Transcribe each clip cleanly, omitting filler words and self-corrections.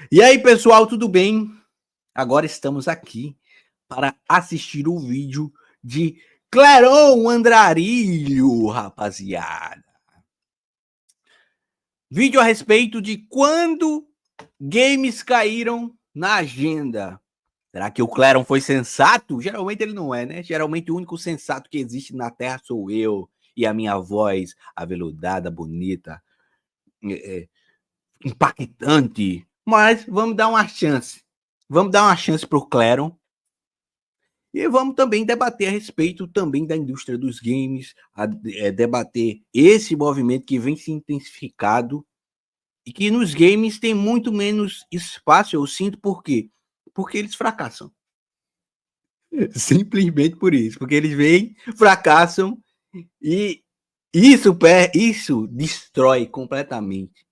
E aí, pessoal, tudo bem? Agora estamos aqui para assistir o vídeo de Cleron Andrarilho, rapaziada. Vídeo a respeito de quando games caíram na agenda. Será que o Cleron foi sensato? Geralmente ele não é, né? Geralmente o único sensato que existe na Terra sou eu e a minha voz aveludada, bonita, é, impactante. Mas vamos dar uma chance. Vamos dar uma chance pro Cleron. E vamos também debater a respeito também da indústria dos games, debater esse movimento que vem se intensificado e que nos games tem muito menos espaço, eu sinto, por quê? Porque eles fracassam. Simplesmente por isso, porque eles vêm, fracassam e isso destrói completamente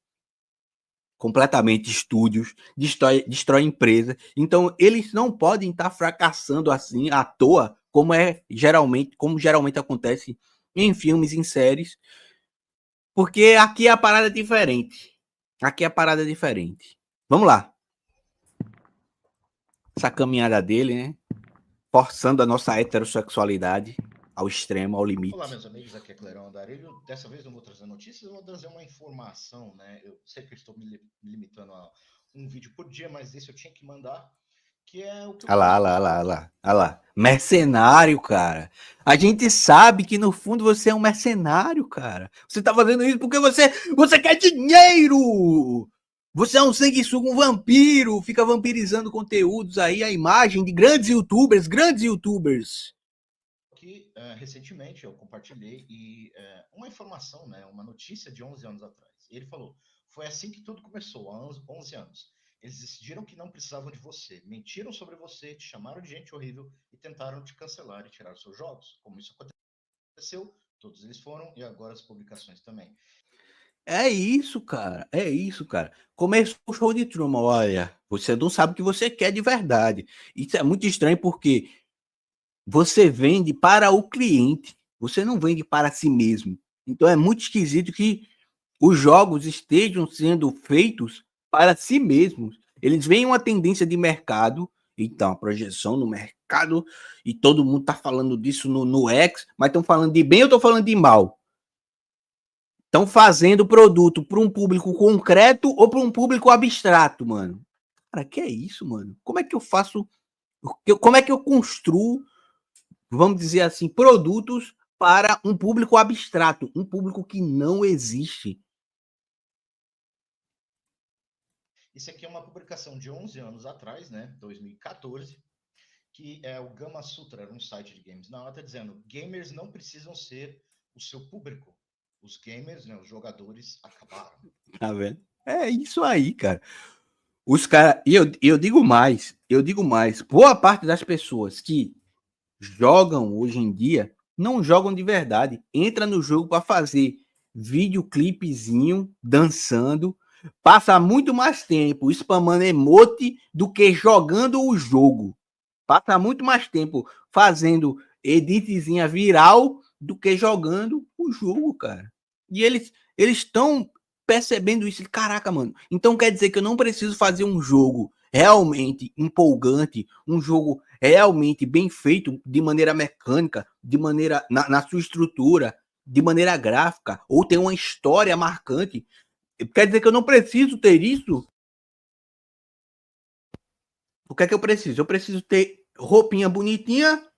estúdios, destrói empresa. Então, eles não podem estar fracassando assim à toa, como geralmente acontece em filmes, em séries, porque aqui a parada é diferente. Aqui a parada é diferente. Vamos lá. Essa caminhada dele, né? Forçando a nossa heterossexualidade ao extremo, ao Olá, limite. meus amigos, aqui é Clerão Andarilho. Dessa vez não vou trazer notícias, eu vou trazer uma informação, né? Eu sei que eu estou me limitando a um vídeo por dia, mas esse eu tinha que mandar, que é o que eu Olha lá, olha penso. lá, olha lá, olha lá, olha lá. Mercenário, cara. A gente sabe que no fundo você é um mercenário, cara. Você tá fazendo isso porque você quer dinheiro. Você é um sanguessuga, um vampiro, fica vampirizando conteúdos aí, a imagem de grandes youtubers, grandes youtubers. Que recentemente eu compartilhei uma informação, né? Uma notícia de 11 anos atrás. E ele falou: foi assim que tudo começou, há 11 anos. Eles decidiram que não precisavam de você, mentiram sobre você, te chamaram de gente horrível e tentaram te cancelar e tirar os seus jogos. Como isso aconteceu, todos eles foram e agora as publicações também. É isso, cara. É isso, cara. Começou o show de Truman. Olha, você não sabe o que você quer de verdade. Isso é muito estranho porque você vende para o cliente. Você não vende para si mesmo. Então é muito esquisito que os jogos estejam sendo feitos para si mesmos. Eles veem uma tendência de mercado, então a projeção no mercado, e todo mundo está falando disso no X, mas estão falando de bem ou estão falando de mal? Estão fazendo produto para um público concreto ou para um público abstrato, mano? Cara, que é isso, mano? Como é que eu faço? Como é que eu construo, vamos dizer assim, produtos para um público abstrato, um público que não existe? Isso aqui é uma publicação de 11 anos atrás, né? 2014, que é o Gama Sutra, era um site de games na nota, dizendo: gamers não precisam ser o seu público. Os gamers, né, os jogadores, acabaram. Tá vendo? É isso aí, cara. Os caras. Eu digo mais. Boa parte das pessoas que jogam hoje em dia não jogam de verdade. Entra no jogo para fazer videoclipezinho, dançando, passa muito mais tempo spamando emote do que jogando o jogo. Passa muito mais tempo fazendo editzinha viral do que jogando o jogo, cara. E eles estão percebendo isso. Caraca, mano. Então quer dizer que eu não preciso fazer um jogo realmente empolgante, um jogo realmente bem feito de maneira mecânica, de maneira na sua estrutura, de maneira gráfica, ou ter uma história marcante. Quer dizer que eu não preciso ter isso? O que é que eu preciso? Eu preciso ter roupinha bonitinha,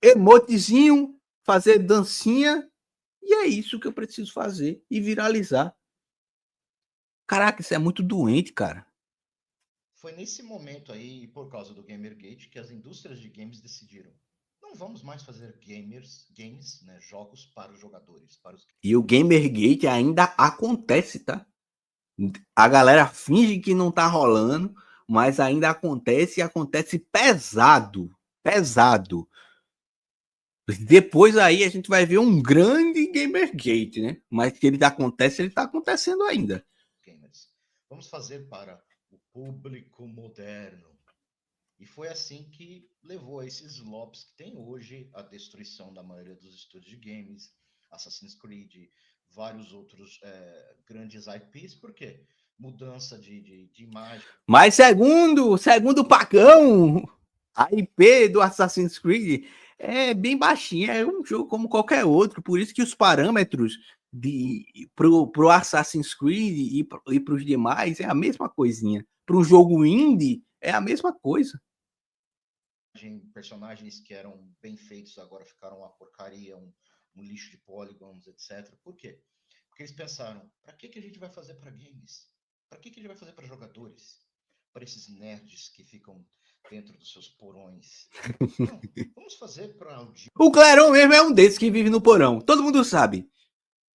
emotezinho, fazer dancinha, e é isso que eu preciso fazer e viralizar. Caraca, isso é muito doente, cara. Foi nesse momento aí, por causa do Gamergate, que as indústrias de games decidiram: não vamos mais fazer games, né, jogos para os jogadores, para os. E o Gamergate ainda acontece, tá? A galera finge que não tá rolando, mas ainda acontece e acontece pesado. Pesado. Depois aí a gente vai ver um grande Gamergate, né? Mas que ele tá acontecendo ainda. Gamers. Vamos fazer para o público moderno. E foi assim que levou a esses lobbies que tem hoje, a destruição da maioria dos estúdios de games, Assassin's Creed, vários outros grandes IPs. Por quê? mudança de imagem. Mas segundo o Pacão, a IP do Assassin's Creed é bem baixinha, é um jogo como qualquer outro, por isso que os parâmetros pro Assassin's Creed e para os demais é a mesma coisinha. Para um jogo indie é a mesma coisa. Personagens que eram bem feitos agora ficaram uma porcaria, um lixo de polygons, etc. Por quê? Porque eles pensaram, para que a gente vai fazer para games? Para que a gente vai fazer para jogadores? Para esses nerds que ficam dentro dos seus porões. Não, vamos fazer para o Clerão mesmo é um desses que vive no porão. Todo mundo sabe.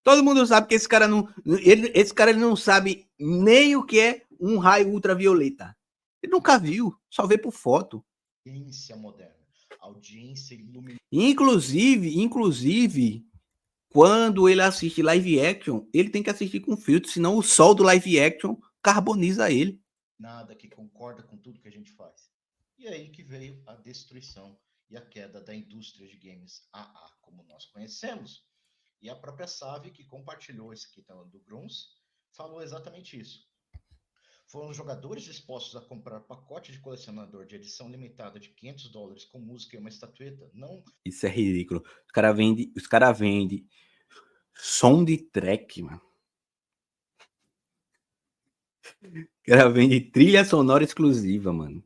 Todo mundo sabe que esse cara não, ele não sabe nem o que é um raio ultravioleta. Ele nunca viu, só vê por foto. Audiência moderna, audiência iluminada. Inclusive, quando ele assiste live action, ele tem que assistir com filtro, senão o sol do live action carboniza ele. Nada que concorda com tudo que a gente faz. E aí que veio a destruição e a queda da indústria de games AA, como nós conhecemos. E a própria Save, que compartilhou esse aqui do Grunz, falou exatamente isso. Foram os jogadores dispostos a comprar pacote de colecionador de edição limitada de $500 com música e uma estatueta? Não. Isso é ridículo. Os cara vende som de track, mano. O cara vende trilha sonora exclusiva, mano.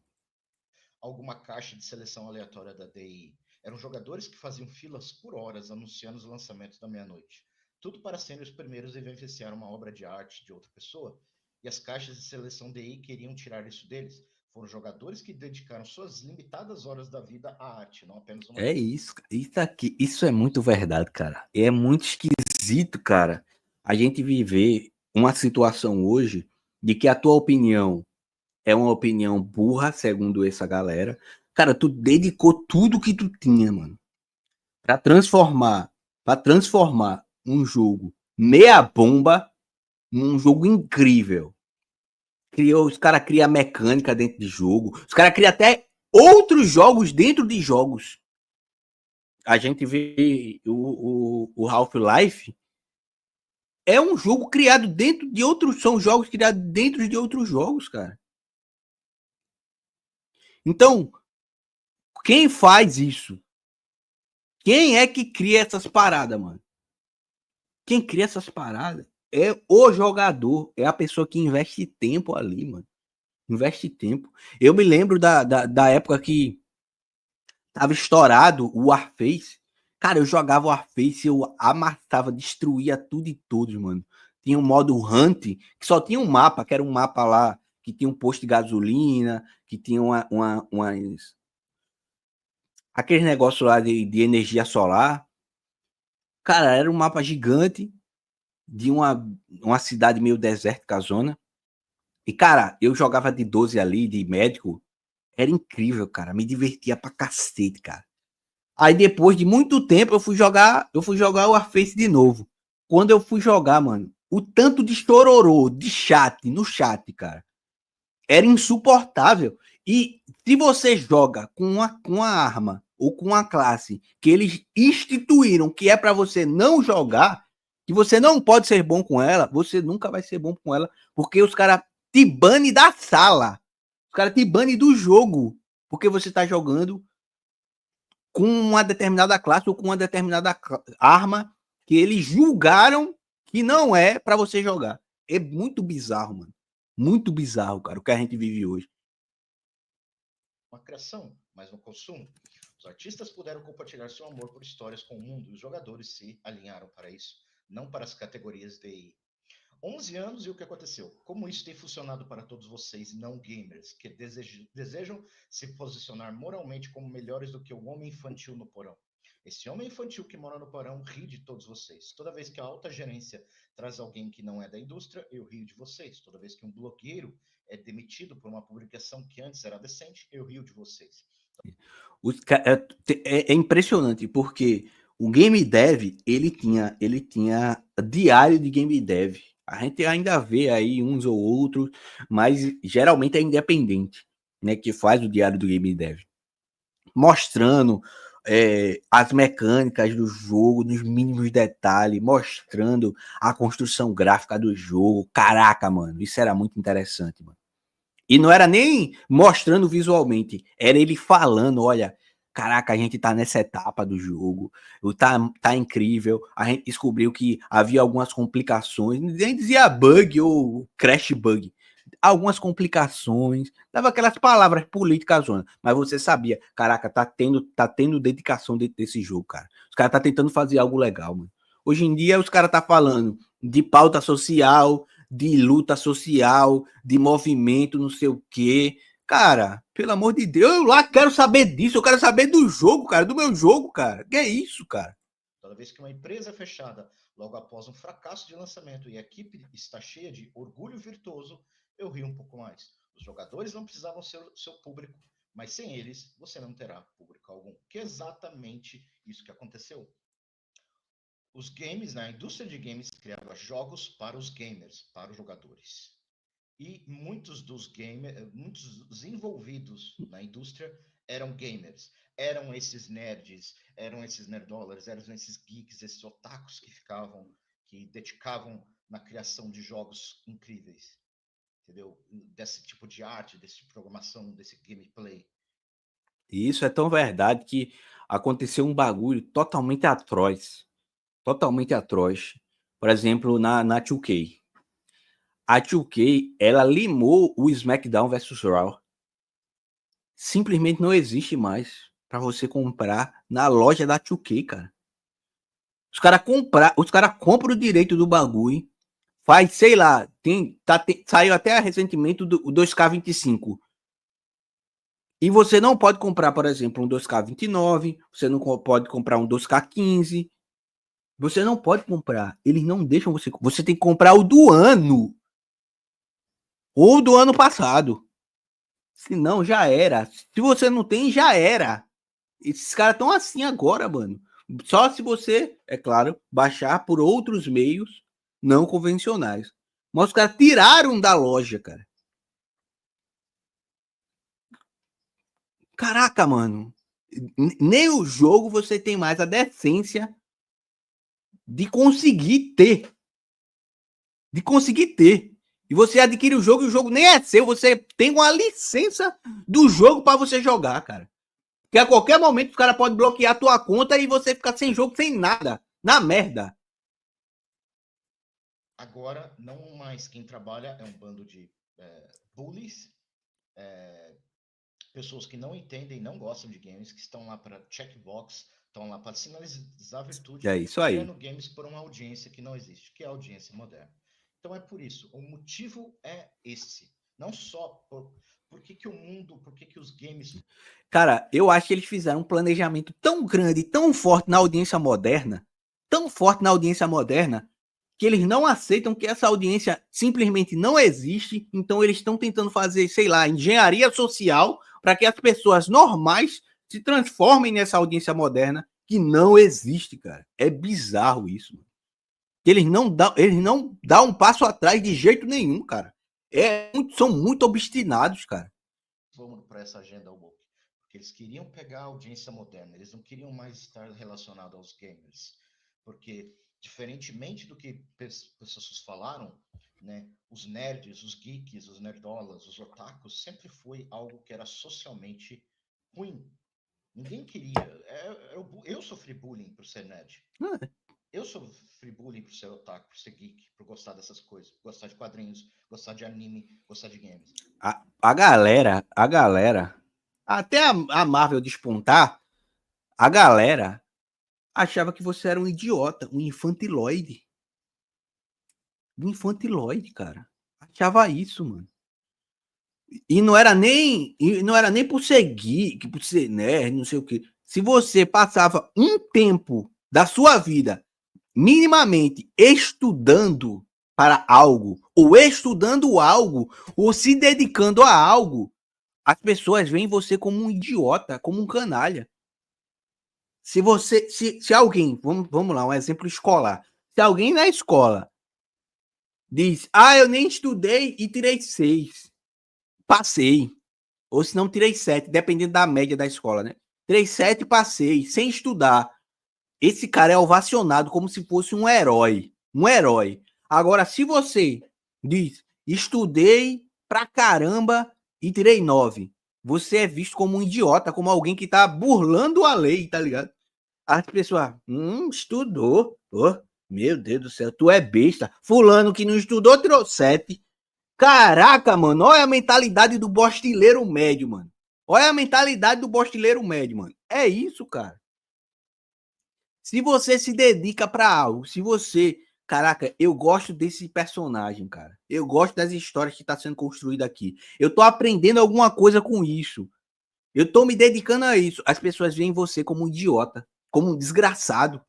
Alguma caixa de seleção aleatória da DI. Eram jogadores que faziam filas por horas anunciando os lançamentos da meia-noite. Tudo para serem os primeiros a beneficiar uma obra de arte de outra pessoa. E as caixas de seleção DI queriam tirar isso deles. Foram jogadores que dedicaram suas limitadas horas da vida à arte, não apenas uma. É isso, isso é muito verdade, cara. É muito esquisito, cara, a gente viver uma situação hoje de que a tua opinião é uma opinião burra, segundo essa galera. Cara, tu dedicou tudo que tu tinha, mano, para transformar um jogo meia bomba num jogo incrível. Os caras criam mecânica dentro de jogo. Os caras criam até outros jogos dentro de jogos. A gente vê o Half-Life. É um jogo criado dentro de outros. São jogos criados dentro de outros jogos, cara. Então, quem faz isso? Quem é que cria essas paradas, mano? Quem cria essas paradas é o jogador. É a pessoa que investe tempo ali, mano. Investe tempo. Eu me lembro da época que tava estourado o Warface. Cara, eu jogava o Warface, eu amassava, destruía tudo e todos, mano. Tinha um modo Hunt, que só tinha um mapa, que era um mapa lá, que tinha um posto de gasolina, que tinha umas... aquele negócio lá de energia solar. Cara, era um mapa gigante de uma cidade meio desértica, zona. E, cara, eu jogava de 12 ali, de médico. Era incrível, cara. Me divertia pra cacete, cara. Aí depois de muito tempo eu fui jogar o Warface de novo. Quando eu fui jogar, mano, o tanto de chororô de chat, no chat, cara, era insuportável. E se você joga com uma arma ou com uma classe que eles instituíram que é para você não jogar, que você não pode ser bom com ela, você nunca vai ser bom com ela, porque os caras te banem da sala. Os caras te banem do jogo, porque você tá jogando com uma determinada classe ou com uma determinada arma que eles julgaram que não é para você jogar. É muito bizarro, mano. Muito bizarro, cara, o que a gente vive hoje. Uma criação, mas no consumo. Os artistas puderam compartilhar seu amor por histórias com o mundo e os jogadores se alinharam para isso, não para as categorias de 11 anos e o que aconteceu? Como isso tem funcionado para todos vocês, não gamers, que desejam se posicionar moralmente como melhores do que o homem infantil no porão? Esse homem infantil que mora no porão ri de todos vocês. Toda vez que a alta gerência traz alguém que não é da indústria, eu rio de vocês. Toda vez que um blogueiro é demitido por uma publicação que antes era decente, eu rio de vocês. É impressionante, porque o Game Dev, ele tinha diário de Game Dev. A gente ainda vê aí uns ou outros, mas geralmente é independente, né, que faz o diário do Game Dev. Mostrando as mecânicas do jogo, nos mínimos detalhes, mostrando a construção gráfica do jogo. Caraca, mano, isso era muito interessante, mano. E não era nem mostrando visualmente, era ele falando, olha, caraca, a gente tá nessa etapa do jogo, tá incrível, a gente descobriu que havia algumas complicações, nem dizia bug ou crash bug, algumas complicações, dava aquelas palavras políticas, mas você sabia, caraca, tá tendo dedicação dentro desse jogo, cara. Os caras tá tentando fazer algo legal, mano. Hoje em dia os caras tá falando de pauta social, de luta social, de movimento, não sei o quê. Cara, pelo amor de Deus, eu lá quero saber disso, eu quero saber do jogo, cara, do meu jogo, cara. Que é isso, cara? Toda vez que uma empresa é fechada logo após um fracasso de lançamento e a equipe está cheia de orgulho virtuoso, eu rio um pouco mais. Os jogadores não precisavam ser seu público, mas sem eles você não terá público algum. Que é exatamente isso que aconteceu. Os games, a indústria de games criava jogos para os gamers, para os jogadores. E muitos dos envolvidos na indústria eram gamers. Eram esses nerds, eram esses nerdolas, eram esses geeks, esses otakus que dedicavam na criação de jogos incríveis. Entendeu? Desse tipo de arte, desse tipo de programação, desse gameplay. E isso é tão verdade que aconteceu um bagulho totalmente atroz. Totalmente atroz. Por exemplo, na 2K. A 2K, ela limou o SmackDown vs Raw. Simplesmente não existe mais para você comprar na loja da 2K, cara. Os cara compram o direito do bagulho, faz, sei lá, saiu até recentemente o 2K25. E você não pode comprar, por exemplo, um 2K29, você não pode comprar um 2K15. Você não pode comprar. Eles não deixam você. Você tem que comprar o do ano. Ou do ano passado. Senão já era. Se você não tem, já era. Esses caras estão assim agora, mano. Só se você, é claro, baixar por outros meios não convencionais. Mas os caras tiraram da loja, cara. Caraca, mano. Nem o jogo você tem mais a decência de conseguir ter. De conseguir ter. E você adquire o jogo e o jogo nem é seu. Você tem uma licença do jogo para você jogar, cara. Que a qualquer momento os caras podem bloquear a tua conta e você ficar sem jogo, sem nada. Na merda. Agora, não mais quem trabalha é um bando de bullies, pessoas que não entendem, não gostam de games, que estão lá para checkbox, estão lá para sinalizar virtude, É isso aí. criando games por uma audiência que não existe, que é a audiência moderna. Então é por isso, o motivo é esse. Não só por que o mundo, por que os games... Cara, eu acho que eles fizeram um planejamento tão grande, tão forte na audiência moderna, que eles não aceitam que essa audiência simplesmente não existe, então eles estão tentando fazer, sei lá, engenharia social para que as pessoas normais se transformem nessa audiência moderna que não existe, cara. É bizarro isso. Eles não dão um passo atrás de jeito nenhum, cara. São muito obstinados, cara. Vamos para essa agenda woke, porque eles queriam pegar a audiência moderna, eles não queriam mais estar relacionados aos gamers, porque diferentemente do que pessoas falaram, né, os nerds, os geeks, os nerdolas, os otakus sempre foi algo que era socialmente ruim. Ninguém queria. Eu sofri bullying por ser nerd. Eu sofri bullying por ser otaku, por ser geek, por gostar dessas coisas, gostar de quadrinhos, gostar de anime, gostar de games. A galera, até a Marvel despontar, a galera achava que você era um idiota, um infantiloide. Um infantiloide, cara. Achava isso, mano. E não era nem por ser geek, por ser nerd, não sei o quê. Se você passava um tempo da sua vida minimamente estudando para algo, ou se dedicando a algo, as pessoas veem você como um idiota, como um canalha. Se alguém, vamos lá, um exemplo escolar. Se alguém na escola diz, eu nem estudei e tirei 6, passei. Ou se não, tirei 7, dependendo da média da escola, né? 3-7 passei, sem estudar. Esse cara é ovacionado como se fosse um herói. Um herói. Agora, se você diz, estudei pra caramba e tirei 9, você é visto como um idiota, como alguém que tá burlando a lei, tá ligado? As pessoas, estudou. Oh, meu Deus do céu, tu é besta. Fulano que não estudou tirou 7. Caraca, mano, olha a mentalidade do bostileiro médio, mano. Olha a mentalidade do bostileiro médio, mano. É isso, cara. Se você se dedica pra algo, se você... Caraca, eu gosto desse personagem, cara. Eu gosto das histórias que tá sendo construída aqui. Eu tô aprendendo alguma coisa com isso. Eu tô me dedicando a isso. As pessoas veem você como um idiota, como um desgraçado.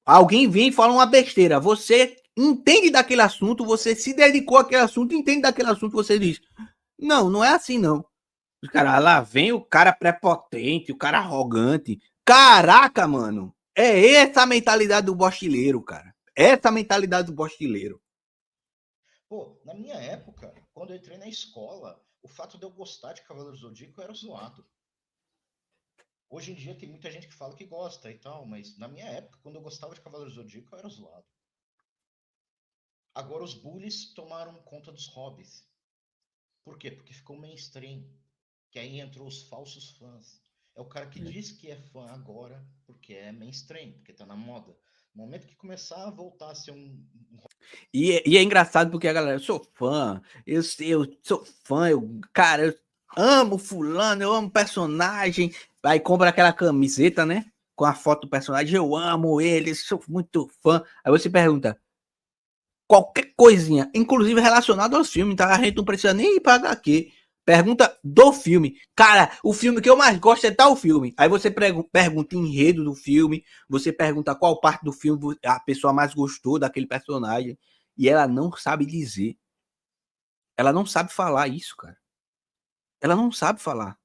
Alguém vem e fala uma besteira. Você entende daquele assunto, você se dedicou àquele assunto, entende daquele assunto, você diz: não, não é assim, não. Os caras, lá vem o cara prepotente, o cara arrogante. Caraca, mano. É essa a mentalidade do bostileiro, cara. Essa a mentalidade do bostileiro. Pô, na minha época, quando eu entrei na escola, o fato de eu gostar de Cavaleiros do Zodíaco era zoado. Hoje em dia tem muita gente que fala que gosta e tal, mas na minha época, quando eu gostava de Cavaleiros do Zodíaco, eu era zoado. Agora os bullies tomaram conta dos hobbies. Por quê? Porque ficou mainstream. Que aí entrou os falsos fãs. É o cara que diz que é fã agora porque é mainstream, porque tá na moda. No momento que começar a voltar a ser E é engraçado porque a galera, eu sou fã, eu sou fã, cara, eu amo fulano, eu amo personagem. Aí compra aquela camiseta, né? Com a foto do personagem, eu amo ele, sou muito fã. Aí você pergunta, qualquer coisinha, inclusive relacionado aos filmes, tá? A gente não precisa nem ir pra HQ. Pergunta do filme. Cara, o filme que eu mais gosto é tal filme. Aí você pergunta enredo do filme, você pergunta qual parte do filme a pessoa mais gostou daquele personagem. E ela não sabe dizer. Ela não sabe falar isso, cara. Ela não sabe falar.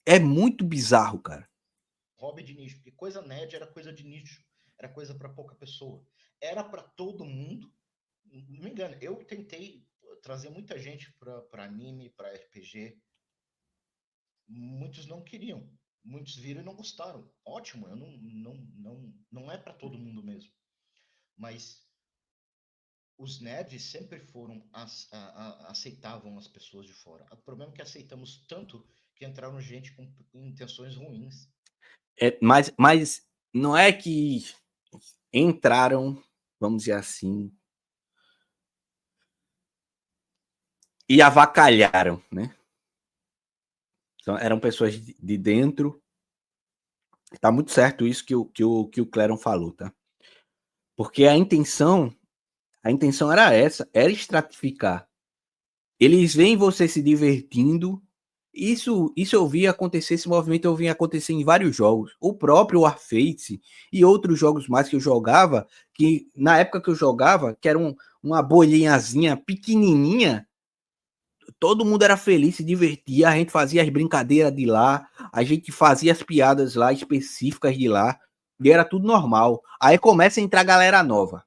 É muito bizarro, cara. hobby de nicho, porque coisa nerd era coisa de nicho, era coisa para pouca pessoa. Era para todo mundo. Não me engano, eu tentei trazer muita gente para anime, para RPG. Muitos não queriam. Muitos viram e não gostaram. Ótimo, eu não é para todo mundo mesmo. Mas os nerds sempre foram aceitavam as pessoas de fora. O problema é que aceitamos tanto que entraram gente com intenções ruins. Mas não é que entraram, vamos dizer assim, e avacalharam, né? Então, eram pessoas de dentro. Tá muito certo isso que o Cléron falou, tá? Porque a intenção era essa, era estratificar. Eles veem você se divertindo. Isso eu vi acontecer, esse movimento eu vi acontecer em vários jogos. O próprio Warface e outros jogos mais que eu jogava, que na época que eu jogava, que era uma bolinhazinha pequenininha, todo mundo era feliz, se divertia, a gente fazia as brincadeiras de lá, a gente fazia as piadas lá específicas de lá, e era tudo normal. Aí começa a entrar galera nova.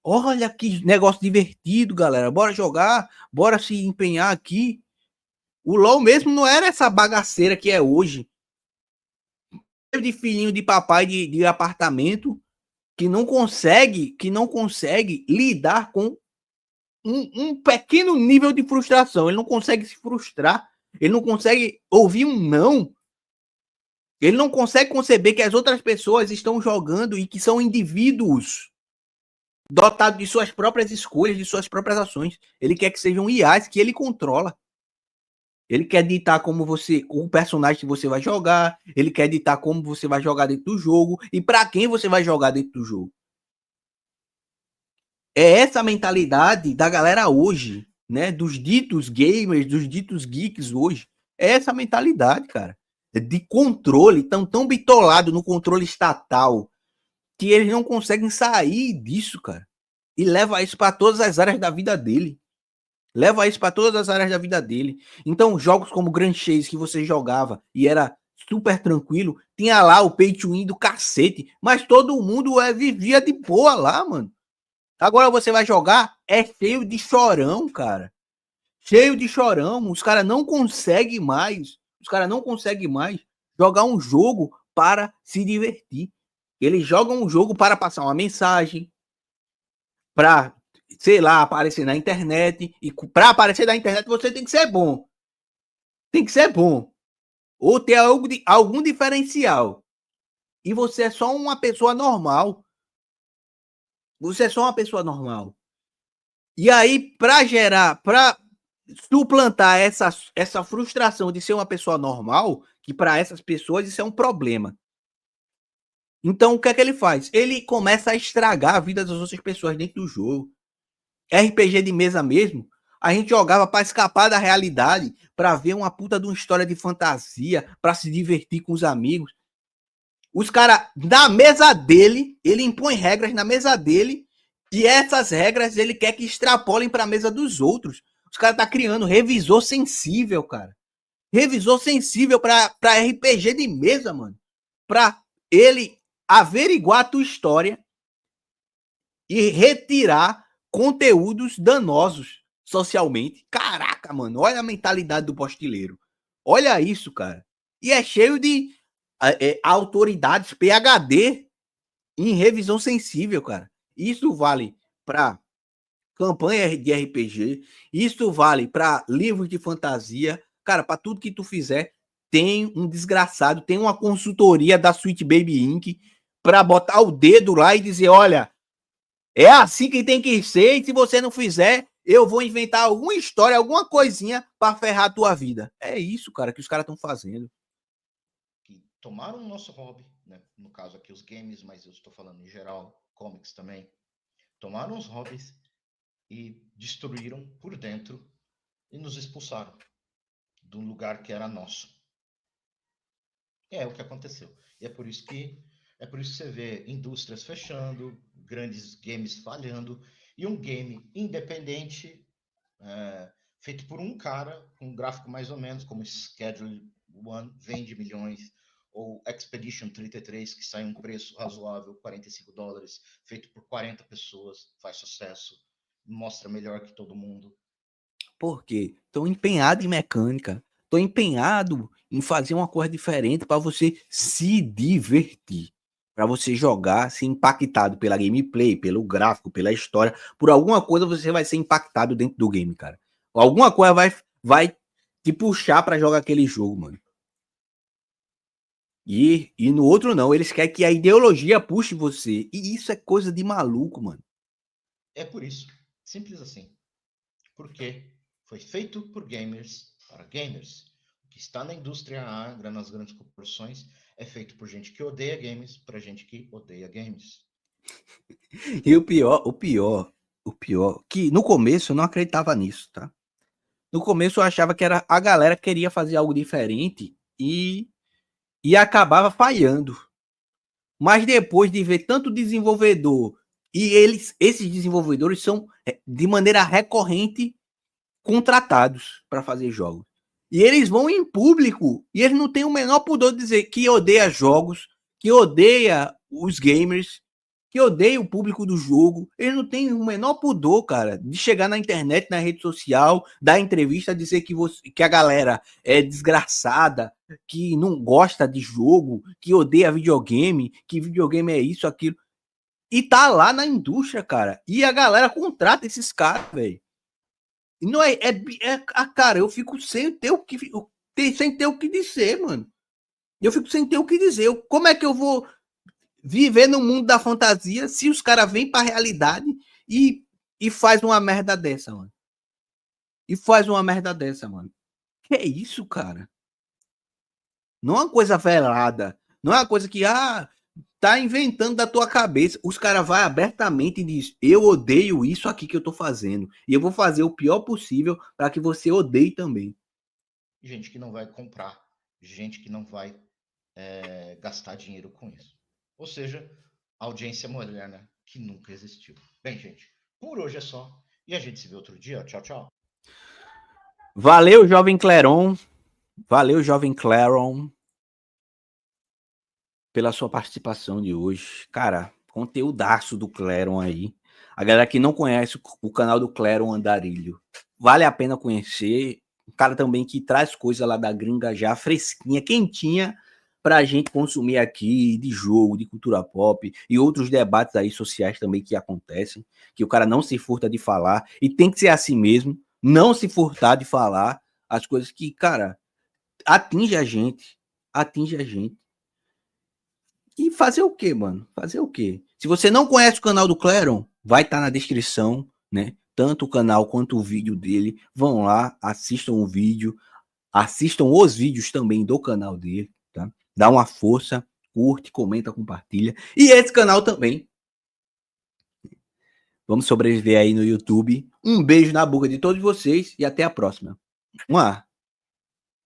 Olha que negócio divertido, galera. Bora jogar, bora se empenhar aqui. O LoL mesmo não era essa bagaceira que é hoje. De filhinho de papai de apartamento que não consegue lidar com um pequeno nível de frustração. Ele não consegue se frustrar. Ele não consegue ouvir um não. Ele não consegue conceber que as outras pessoas estão jogando e que são indivíduos dotados de suas próprias escolhas, de suas próprias ações. Ele quer que sejam IAs que ele controla. Ele quer ditar como você, o personagem que você vai jogar, ele quer ditar como você vai jogar dentro do jogo e para quem você vai jogar dentro do jogo. É essa a mentalidade da galera hoje, né? Dos ditos gamers, dos ditos geeks hoje. É essa a mentalidade, cara. De controle, tão bitolado no controle estatal que eles não conseguem sair disso, cara. E leva isso para todas as áreas da vida dele. Leva isso para todas as áreas da vida dele. Então, jogos como Grand Chase que você jogava e era super tranquilo, tinha lá o pay to win do cacete, mas todo mundo vivia de boa lá, mano. Agora você vai jogar, é cheio de chorão, cara. cheio de chorão, os caras não conseguem mais, jogar um jogo para se divertir. Eles jogam um jogo para passar uma mensagem, para, sei lá, aparecer na internet. E para aparecer na internet você tem que ser bom. Tem que ser bom. Ou ter algum diferencial. E você é só uma pessoa normal. Você é só uma pessoa normal. E aí, para suplantar essa frustração de ser uma pessoa normal, que para essas pessoas isso é um problema. Então, o que é que ele faz? Ele começa a estragar a vida das outras pessoas dentro do jogo. RPG de mesa mesmo, a gente jogava para escapar da realidade, para ver uma puta de uma história de fantasia, para se divertir com os amigos. Os caras, na mesa dele, ele impõe regras na mesa dele, e essas regras ele quer que extrapolem para a mesa dos outros. Os caras tá criando revisor sensível, cara. Revisor sensível para RPG de mesa, mano. Para ele averiguar a tua história e retirar conteúdos danosos socialmente. Caraca, mano, olha a mentalidade do postileiro. Olha isso, cara. E é cheio de autoridades PhD em revisão sensível, cara. Isso vale para campanha de RPG, isso vale para livros de fantasia. Cara, para tudo que tu fizer, tem um desgraçado, tem uma consultoria da Sweet Baby Inc. para botar o dedo lá e dizer, olha, é assim que tem que ser, e se você não fizer, eu vou inventar alguma história, alguma coisinha para ferrar a tua vida. É isso, cara, que os caras estão fazendo. Que tomaram o nosso hobby, né? No caso aqui os games, mas eu estou falando em geral, comics também. Tomaram os hobbies e destruíram por dentro e nos expulsaram de um lugar que era nosso. É o que aconteceu. E é por isso que você vê indústrias fechando, grandes games falhando, e um game independente, feito por um cara, com um gráfico mais ou menos, como Schedule One, vende milhões, ou Expedition 33, que sai um preço razoável, $45, feito por 40 pessoas, faz sucesso, mostra melhor que todo mundo. Por quê? Estão empenhados em mecânica, estão empenhados em fazer uma coisa diferente para você se divertir, para você jogar, ser impactado pela gameplay, pelo gráfico, pela história, por alguma coisa você vai ser impactado dentro do game, cara. Alguma coisa vai te puxar para jogar aquele jogo, mano. E no outro não, eles querem que a ideologia puxe você. E isso é coisa de maluco, mano. É por isso, simples assim. Porque foi feito por gamers para gamers. O que está na indústria A, nas grandes corporações, é feito por gente que odeia games para gente que odeia games. E o pior, que no começo eu não acreditava nisso, tá? No começo eu achava que era a galera queria fazer algo diferente e acabava falhando. Mas depois de ver tanto desenvolvedor e esses desenvolvedores são de maneira recorrente contratados para fazer jogos. E eles vão em público e eles não têm o menor pudor de dizer que odeia jogos, que odeia os gamers, que odeia o público do jogo. Eles não têm o menor pudor, cara, de chegar na internet, na rede social, dar entrevista, dizer que a galera é desgraçada, que não gosta de jogo, que odeia videogame, que videogame é isso, aquilo. E tá lá na indústria, cara. E a galera contrata esses caras, velho. Não cara, eu fico sem ter o que sem ter o que dizer, mano. Eu fico sem ter o que dizer. Como é que eu vou viver no mundo da fantasia se os caras vêm pra realidade e faz uma merda dessa, mano? E faz uma merda dessa, mano. Que é isso, cara? Não é uma coisa velada. Não é uma coisa que, tá inventando da tua cabeça. Os caras vão abertamente e diz: eu odeio isso aqui que eu tô fazendo. E eu vou fazer o pior possível para que você odeie também. Gente que não vai comprar, gente que não vai gastar dinheiro com isso. Ou seja, audiência moderna que nunca existiu. Bem, gente, por hoje é só. E a gente se vê outro dia. Tchau, tchau. Valeu, jovem Cleron. Valeu, jovem Claron, pela sua participação de hoje. Cara, conteúdaço do Claron aí. A galera que não conhece o canal do Claron Andarilho, vale a pena conhecer. Um cara também que traz coisa lá da gringa já fresquinha, quentinha, pra gente consumir aqui, de jogo, de cultura pop e outros debates aí sociais também que acontecem, que o cara não se furta de falar, e tem que ser assim mesmo, não se furtar de falar as coisas que, cara, atinge a gente, atinge a gente. E fazer o quê, mano? Fazer o quê? Se você não conhece o canal do Cleron, vai estar na descrição, né? Tanto o canal quanto o vídeo dele. Vão lá, assistam o vídeo, assistam os vídeos também do canal dele, tá? Dá uma força, curte, comenta, compartilha. E esse canal também. Vamos sobreviver aí no YouTube. Um beijo na boca de todos vocês e até a próxima. Um